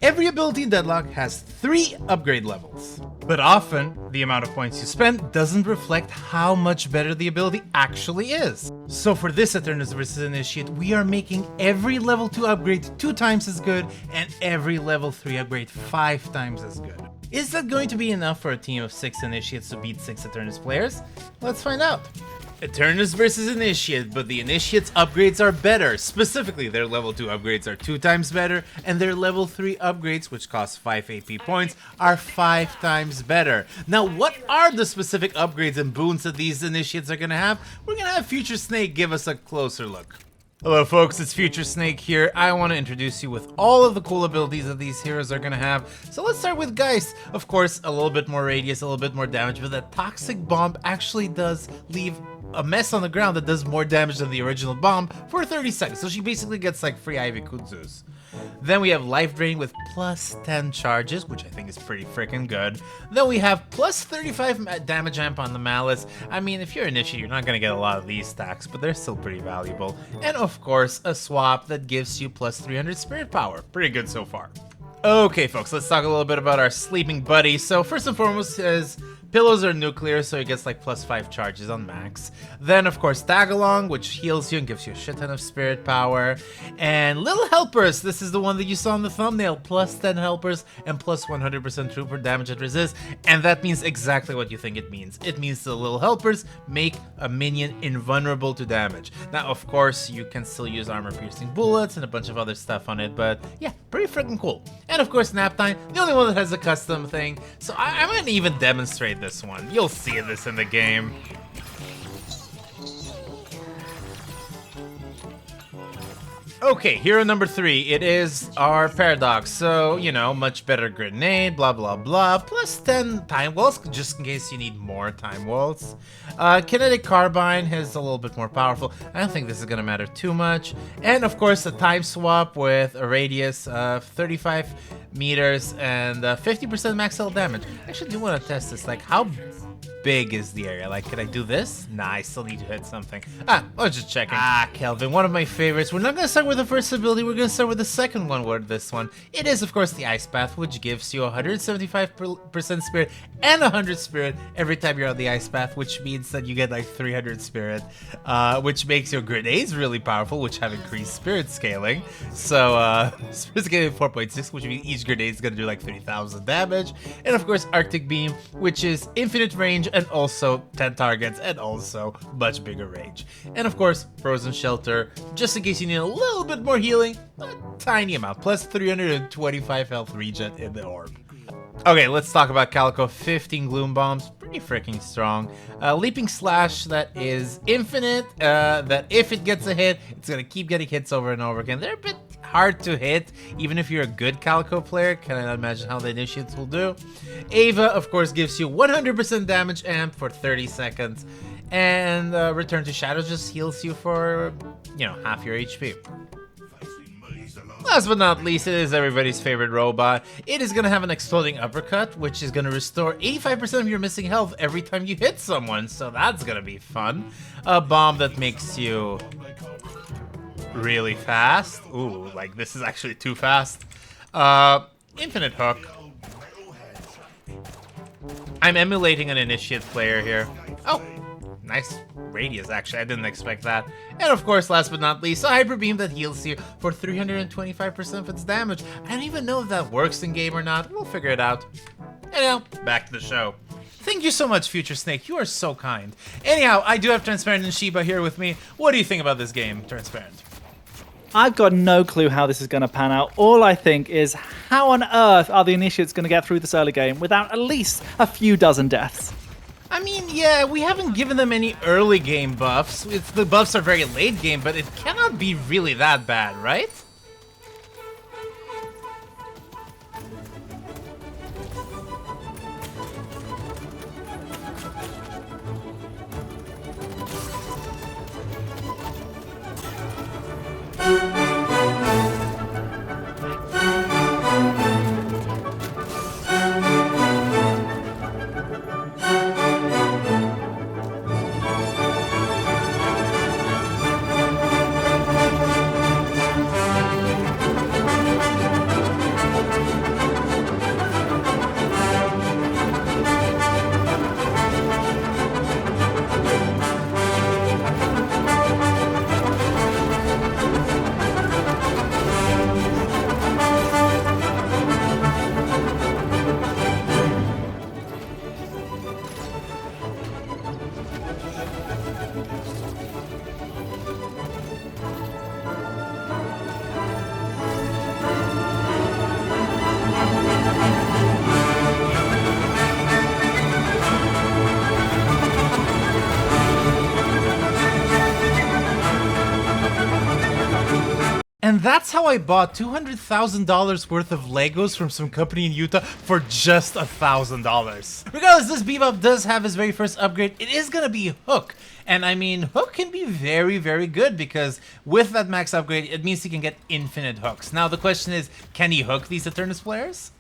Every ability in Deadlock has 3 upgrade levels. But often, the amount of points you spend doesn't reflect how much better the ability actually is. So for this Eternus vs Initiate, we are making every level 2 upgrade 2 times as good and every level 3 upgrade 5 times as good. Is that going to be enough for a team of 6 Initiates to beat 6 Eternus players? Let's find out. Eternus vs Initiate, but the Initiate's upgrades are better. Specifically, their level 2 upgrades are 2 times better, and their level 3 upgrades, which cost 5 AP points, are 5 times better. Now, what are the specific upgrades and boons that these Initiates are gonna have? We're gonna have Future Snake give us a closer look. Hello folks, it's Future Snake here. I want to introduce you with all of the cool abilities that these heroes are going to have. So let's start with Geist. Of course, a little bit more radius, a little bit more damage, but that Toxic Bomb actually does leave a mess on the ground that does more damage than the original bomb for 30 seconds. So she basically gets like free Ivy Kudzus. Then we have Life Drain with plus 10 charges, which I think is pretty freaking good. Then we have plus 35 damage amp on the Malice. I mean, if you're Initiate, you're not going to get a lot of these stacks, but they're still pretty valuable. And of course, a swap that gives you plus 300 Spirit Power. Pretty good so far. Okay, folks, let's talk a little bit about our sleeping buddy. So first and foremost is pillows are nuclear, so he gets like plus 5 charges on max. Then, of course, Tagalong, which heals you and gives you a shit ton of spirit power. And Little Helpers, this is the one that you saw in the thumbnail, plus 10 helpers and plus 100% trooper damage at resist. And that means exactly what you think it means. It means the Little Helpers make a minion invulnerable to damage. Now, of course, you can still use armor-piercing bullets and a bunch of other stuff on it, but yeah, pretty freaking cool. And of course, Nap Time, the only one that has a custom thing. So I might even demonstrate this one. You'll see this in the game. Okay, hero number 3, it is our Paradox. So, you know, much better grenade, blah, blah, blah. Plus 10 time walls, just in case you need more time walls. Kinetic Carbine is a little bit more powerful. I don't think this is gonna matter too much. And of course, a time swap with a radius of 35 meters and 50% max health damage. I actually do want to test this. Like, how big is the area? Like, can I do this? Nah, I still need to hit something. I was just checking. Kelvin, one of my favorites. We're not going to start with the first ability. We're going to start with the second one, with this one. It is, of course, the Ice Path, which gives you 175% spirit and 100 spirit every time you're on the Ice Path, which means that you get like 300 spirit, which makes your grenades really powerful, which have increased spirit scaling. So, spirit scaling 4.6, which means each grenade is going to do like 30,000 damage. And of course, Arctic Beam, which is infinite range and also 10 targets and also much bigger range. And of course, Frozen Shelter, just in case you need a little bit more healing, a tiny amount, plus 325 health regen in the orb. Okay, let's talk about Calico. 15 Gloom Bombs, pretty freaking strong. Leaping Slash that is infinite, that if it gets a hit, it's gonna keep getting hits over and over again. They're a bit hard to hit, even if you're a good Calico player. Cannot imagine how the Initiates will do. Ava, of course, gives you 100% damage amp for 30 seconds. And Return to Shadow just heals you for, you know, half your HP. Last but not least, it is everybody's favorite robot. It is going to have an exploding uppercut, which is going to restore 85% of your missing health every time you hit someone, so that's going to be fun. A bomb that makes you really fast. Ooh, like this is actually too fast. Infinite Hook. I'm emulating an Initiate player here. Oh, nice radius, actually. I didn't expect that. And of course, last but not least, a Hyper Beam that heals you for 325% of its damage. I don't even know if that works in game or not. We'll figure it out. Anyhow, back to the show. Thank you so much, Future Snake. You are so kind. Anyhow, I do have Transparent and Shiba here with me. What do you think about this game, Transparent? I've got no clue how this is going to pan out. All I think is, how on earth are the Initiates going to get through this early game without at least a few dozen deaths? I mean, yeah, we haven't given them any early game buffs. The buffs are very late game, but it cannot be really that bad, right? that's how I bought $200,000 worth of Legos from some company in Utah for just $1,000. Regardless, this Bebop does have his very first upgrade. It is gonna be Hook. And I mean, Hook can be very, very good because with that max upgrade, it means he can get infinite hooks. Now the question is, can he hook these Eternus players?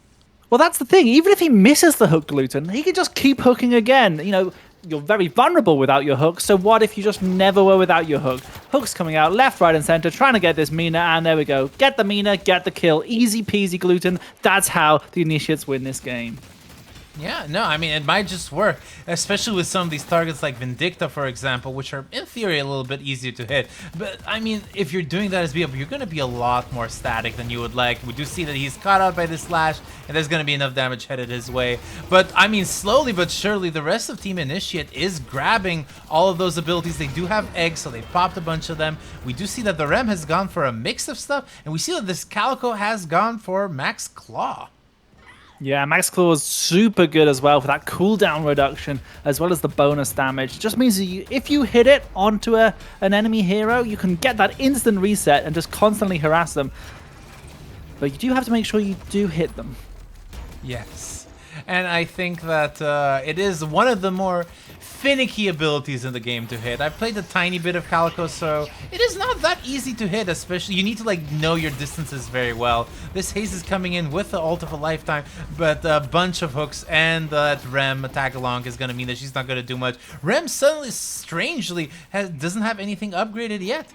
Well, that's the thing. Even if he misses the hook, Gluten, he can just keep hooking again. You know, you're very vulnerable without your hook, so what if you just never were without your hook? Hook's coming out left, right, and center, trying to get this Mina, and there we go. Get the Mina, get the kill. Easy peasy, Gluten. That's how the Initiates win this game. Yeah, no, I mean, it might just work, especially with some of these targets like Vindicta, for example, which are, in theory, a little bit easier to hit. But, I mean, if you're doing that as BF, you're going to be a lot more static than you would like. We do see that he's caught out by this slash, and there's going to be enough damage headed his way. But, I mean, slowly but surely, the rest of Team Initiate is grabbing all of those abilities. They do have eggs, so they popped a bunch of them. We do see that the Rem has gone for a mix of stuff, and we see that this Calico has gone for Max Claw. Yeah, Max Claw is super good as well for that cooldown reduction, as well as the bonus damage. It just means that if you hit it onto an enemy hero, you can get that instant reset and just constantly harass them. But you do have to make sure you do hit them. Yes, and I think that it is one of the more finicky abilities in the game to hit. I've played a tiny bit of Calico, so it is not that easy to hit, especially you need to like know your distances very well. This Haze is coming in with the ult of a lifetime, but a bunch of hooks and that Rem tag along is going to mean that she's not going to do much. Rem suddenly, strangely, doesn't have anything upgraded yet.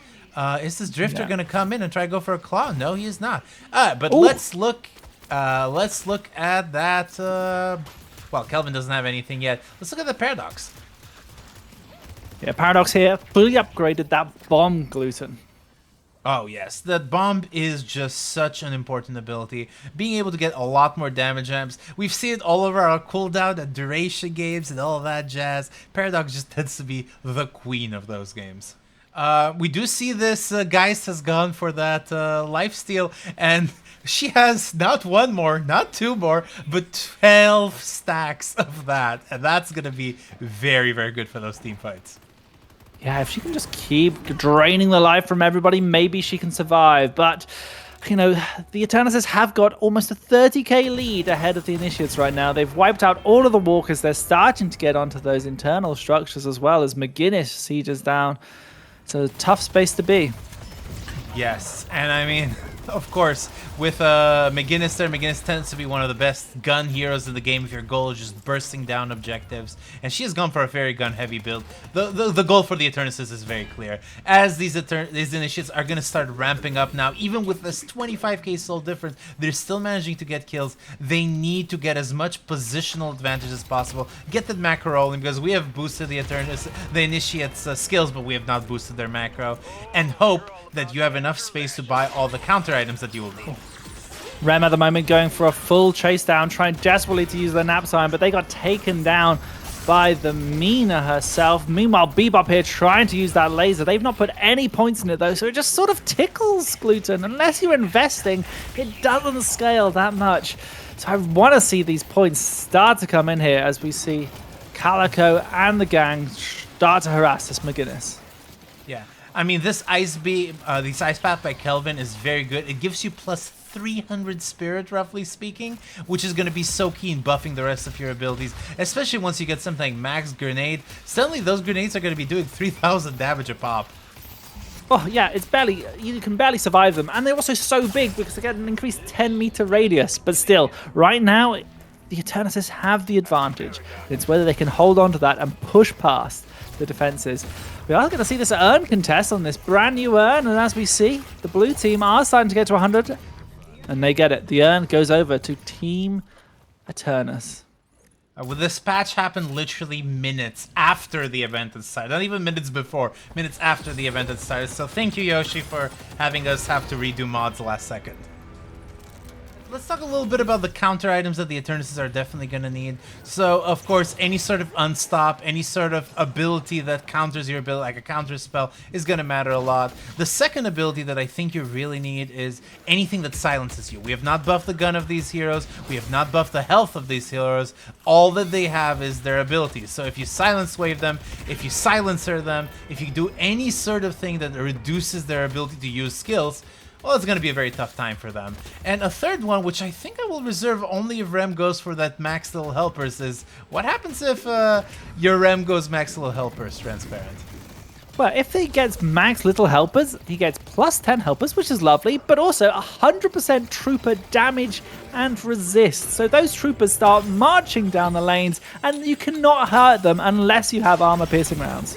Is this Drifter going to come in and try to go for a claw? No, he is not. But Ooh. let's look at that. Well, Kelvin doesn't have anything yet. Let's look at the Paradox. Yeah, Paradox here fully upgraded that bomb, Gluten. Oh yes, that bomb is just such an important ability. Being able to get a lot more damage amps. We've seen it all over our cooldown and duration games and all of that jazz. Paradox just tends to be the queen of those games. We do see this Geist has gone for that lifesteal, and she has not one more, not two more, but 12 stacks of that. And that's going to be very, very good for those team fights. Yeah, if she can just keep draining the life from everybody, maybe she can survive. But, you know, the Eternuses have got almost a 30k lead ahead of the Initiates right now. They've wiped out all of the Walkers. They're starting to get onto those internal structures as well as McGinnis sieges down. It's a tough space to be. Yes, and I mean, of course, with McGinnis there, McGinnis tends to be one of the best gun heroes in the game if your goal is just bursting down objectives. And she has gone for a very gun-heavy build. The goal for the Eternuses is very clear. As these Initiates are going to start ramping up now, even with this 25k soul difference, they're still managing to get kills. They need to get as much positional advantage as possible. Get that macro rolling, because we have boosted the Initiates' skills, but we have not boosted their macro. And hope that you have enough space to buy all the counter items that you will need. Rem at the moment going for a full chase down, trying desperately to use their nap time, but they got taken down by the Mina herself. Meanwhile, Bebop here trying to use that laser. They've not put any points in it though, so it just sort of tickles Gluten. Unless you're investing, it doesn't scale that much. So I want to see these points start to come in here as we see Calico and the gang start to harass this McGinnis. Yeah. I mean, this Ice Beam, this Ice Path by Kelvin is very good. It gives you plus 300 spirit, roughly speaking, which is going to be so key in buffing the rest of your abilities, especially once you get something like Max Grenade. Suddenly, those grenades are going to be doing 3,000 damage a pop. Oh, yeah, it's barely, you can barely survive them. And they're also so big because they get an increased 10-meter radius. But still, right now, the Eternuses have the advantage. It's whether they can hold on to that and push past the defenses. We are going to see this urn contest on this brand new urn, and as we see, the blue team are starting to get to 100, and they get it. The urn goes over to Team Eternus. Well, this patch happened literally minutes after the event had started. Not even minutes before, minutes after the event had started. So thank you, Yoshi, for having us have to redo mods last second. Let's talk a little bit about the counter items that the Eternuses are definitely going to need. So, of course, any sort of unstop, any sort of ability that counters your ability, like a counter spell, is going to matter a lot. The second ability that I think you really need is anything that silences you. We have not buffed the gun of these heroes. We have not buffed the health of these heroes. All that they have is their abilities. So if you silence wave them, if you silencer them, if you do any sort of thing that reduces their ability to use skills, well, it's going to be a very tough time for them. And a third one, which I think I will reserve only if Rem goes for that max little helpers, is what happens if your Rem goes max little helpers, Transparent? Well, if he gets max little helpers, he gets plus 10 helpers, which is lovely, but also 100% trooper damage and resist. So those troopers start marching down the lanes, and you cannot hurt them unless you have armor-piercing rounds.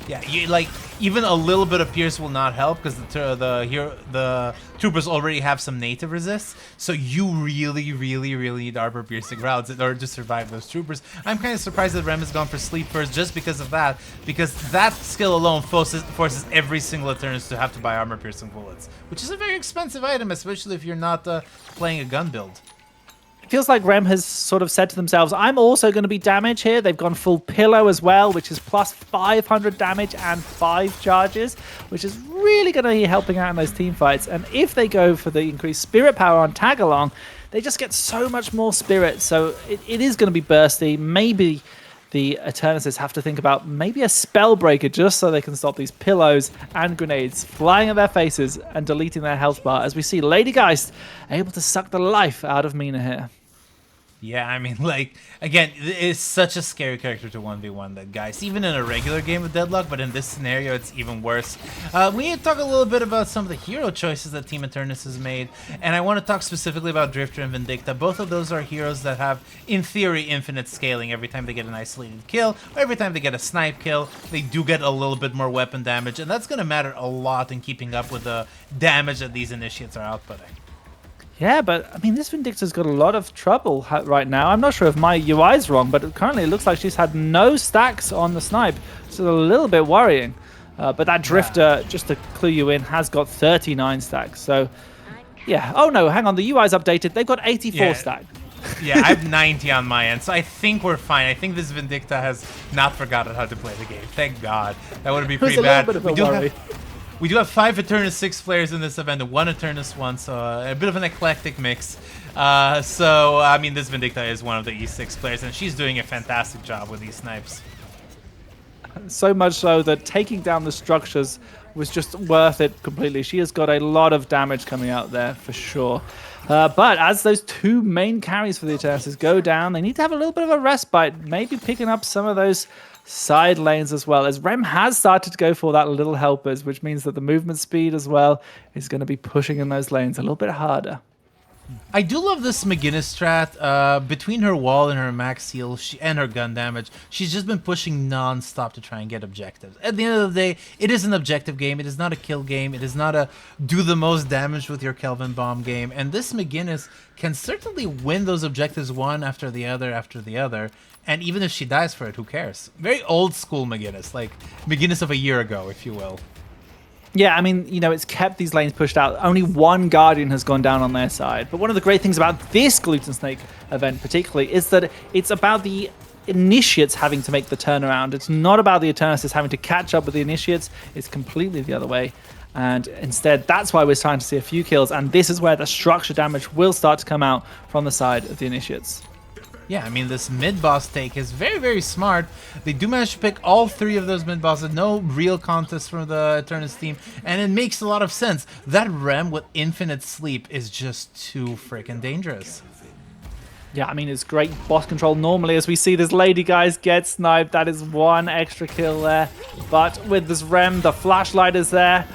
Yeah, you like even a little bit of pierce will not help because the troopers already have some native resists. So you really need armor piercing rounds in order to survive those troopers. I'm kind of surprised that Rem has gone for sleep first just because of that, because that skill alone forces every single Eternus to have to buy armor piercing bullets, which is a very expensive item, especially if you're not playing a gun build. It feels like Rem has sort of said to themselves, I'm also going to be damage here. They've gone full pillow as well, which is plus 500 damage and 5 charges, which is really going to be helping out in those team fights. And if they go for the increased spirit power on tag along, they just get so much more spirit. So it is going to be bursty. Maybe the Eternuses have to think about maybe a spell breaker just so they can stop these pillows and grenades flying at their faces and deleting their health bar, as we see Lady Geist able to suck the life out of Mina here. Yeah, I mean, like, again, it's such a scary character to 1v1, that Geist, even in a regular game of Deadlock, but in this scenario, it's even worse. We need to talk a little bit about some of the hero choices that Team Eternus has made, and I want to talk specifically about Drifter and Vindicta. Both of those are heroes that have, in theory, infinite scaling. Every time they get an isolated kill, or every time they get a snipe kill, they do get a little bit more weapon damage, and that's going to matter a lot in keeping up with the damage that these initiates are outputting. Yeah, but I mean, this Vindicta's got a lot of trouble right now. I'm not sure if my UI's wrong, but currently it looks like she's had no stacks on the snipe. So a little bit worrying. But that Drifter, just to clue you in, has got 39 stacks. So, yeah. Oh, no, hang on. The UI's updated. They've got 84 stacks. Yeah, I have 90 on my end, so I think we're fine. I think this Vindicta has not forgotten how to play the game. Thank God. That would be pretty bad. We do have 5 Eternus 6 players in this event and 1 Eternus 1, so a bit of an eclectic mix. So, I mean, this Vindicta is one of the E6 players, and she's doing a fantastic job with these snipes. So much so that taking down the structures was just worth it completely. She has got a lot of damage coming out there, for sure. But as those 2 main carries for the Eternuses go down, they need to have a little bit of a respite, maybe picking up some of those side lanes as well, as Rem has started to go for that little helpers, which means that the movement speed as well is going to be pushing in those lanes a little bit harder. I do love this McGinnis strat. Between her wall and her max heal and her gun damage, she's just been pushing non-stop to try and get objectives. At the end of the day, it is an objective game. It is not a kill game. It is not a do the most damage with your Kelvin bomb game. And this McGinnis can certainly win those objectives one after the other. And even if she dies for it, who cares? Very old school McGinnis, like McGinnis of a year ago, if you will. Yeah, I mean, you know, it's kept these lanes pushed out. Only 1 Guardian has gone down on their side. But one of the great things about this Glutensnake event particularly is that it's about the Initiates having to make the turnaround. It's not about the Eternuses having to catch up with the Initiates. It's completely the other way. And instead, that's why we're starting to see a few kills. And this is where the structure damage will start to come out from the side of the Initiates. Yeah, I mean, this mid-boss take is very smart. They do manage to pick all 3 of those mid-bosses. No real contest from the Eternus team, and it makes a lot of sense. That Rem with infinite sleep is just too freaking dangerous. Yeah, I mean, it's great boss control normally as we see this Lady Guys get sniped. That is 1 extra kill there. But with this Rem, the flashlight is there.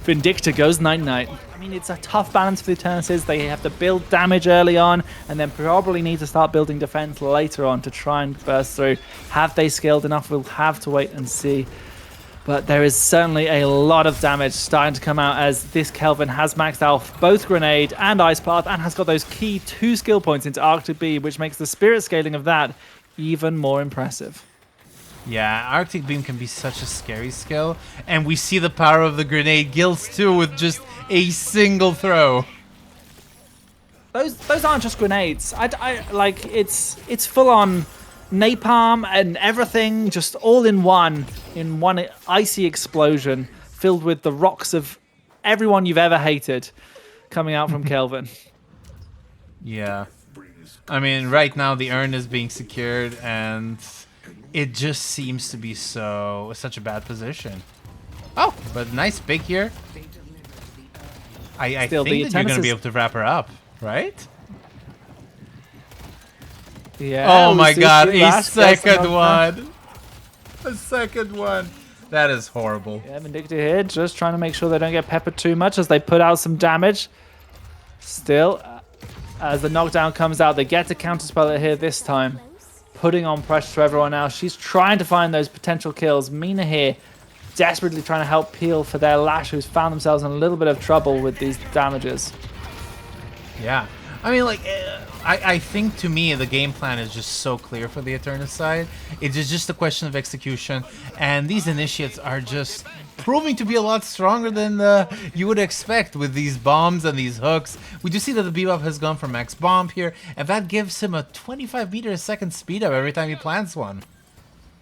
Vindicta goes night-night. I mean, it's a tough balance for the Eternuses. They have to build damage early on and then probably need to start building defense later on to try and burst through. Have they scaled enough? We'll have to wait and see. But there is certainly a lot of damage starting to come out as this Kelvin has maxed out both Grenade and Ice Path and has got those key 2 skill points into Arctic Beam, which makes the spirit scaling of that even more impressive. Yeah, Arctic Beam can be such a scary skill, and we see the power of the grenade guilds too with just a single throw. Those aren't just grenades. I like it's full on napalm and everything, just all in one icy explosion filled with the rocks of everyone you've ever hated coming out from Kelvin. Yeah, I mean, right now the urn is being secured and it just seems to be such a bad position. Oh, but nice pick here. I Still, think the that you're going to Eternus be is- able to wrap her up, right? Yeah. Oh we my see god, she a last gets second knocked down. one. A second one. That is horrible. Yeah, Vindictive here, just trying to make sure they don't get peppered too much as they put out some damage. Still, as the knockdown comes out, they get to counterspell it here this time, putting on pressure to everyone else. She's trying to find those potential kills. Mina here, desperately trying to help peel for their Lash, who's found themselves in a little bit of trouble with these damages. Yeah. I mean, like, I think to me the game plan is just so clear for the Eternus side. It is just a question of execution, and these initiates are just proving to be a lot stronger than you would expect with these bombs and these hooks. We do see that the Bebop has gone for max bomb here, and that gives him a 25 meter a second speed up every time he plants one.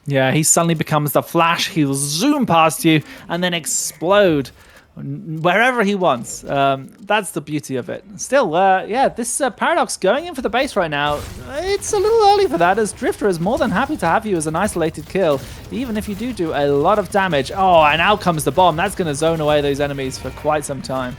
Yeah, he suddenly becomes the Flash. He'll zoom past you and then explode wherever he wants. That's the beauty of it. Still, yeah, this Paradox going in for the base right now, it's a little early for that, as Drifter is more than happy to have you as an isolated kill, even if you do a lot of damage. Oh, and out comes the bomb. That's going to zone away those enemies for quite some time.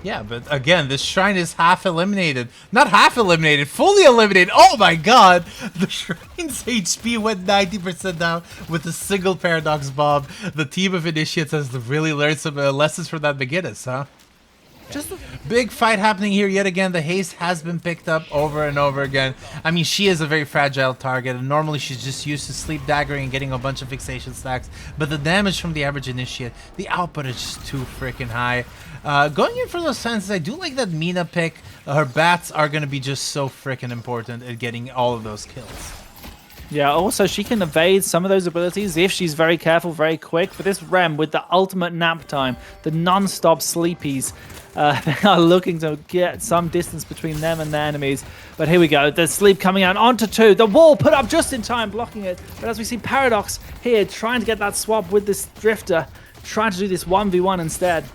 Yeah, but again, this shrine is half eliminated. Not half eliminated, fully eliminated. Oh my god! The shrine's HP went 90% down with a single Paradox bomb. The team of initiates has really learned some lessons from that beginners, huh? Just a big fight happening here yet again. The haste has been picked up over and over again. I mean, she is a very fragile target, and normally she's just used to sleep daggering and getting a bunch of fixation stacks. But the damage from the average initiate, the output is just too freaking high. Going in for those fences, I do like that Mina pick. Her bats are going to be just so freaking important at getting all of those kills. Yeah, also she can evade some of those abilities if she's very careful, very quick. But this Rem with the ultimate nap time, the non-stop sleepies, they are looking to get some distance between them and their enemies. But here we go, the sleep coming out onto 2. The wall put up just in time, blocking it. But as we see Paradox here trying to get that swap with this Drifter, trying to do this 1v1 instead.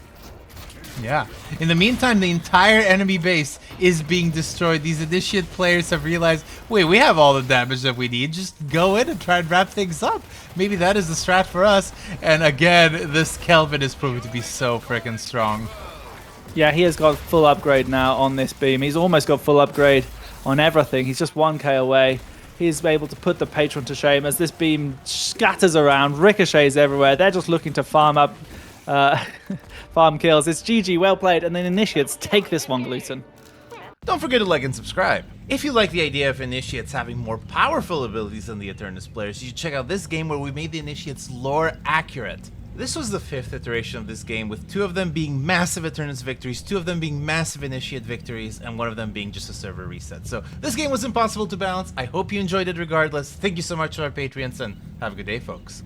Yeah. In the meantime, the entire enemy base is being destroyed. These initiate players have realized, wait, we have all the damage that we need. Just go in and try and wrap things up. Maybe that is the strat for us. And again, this Kelvin is proving to be so freaking strong. Yeah, he has got full upgrade now on this beam. He's almost got full upgrade on everything. He's just 1k away. He's able to put the Patron to shame as this beam scatters around, ricochets everywhere. They're just looking to farm up farm kills. It's GG, well played, and then initiates take this one, Gluten. Don't forget to like and subscribe. If you like the idea of initiates having more powerful abilities than the Eternus players, you should check out this game where we made the initiates lore accurate. This was the 5th iteration of this game, with 2 of them being massive Eternus victories, 2 of them being massive initiate victories, and 1 of them being just a server reset. So this game was impossible to balance. I hope you enjoyed it regardless. Thank you so much to our Patreons, and have a good day, folks.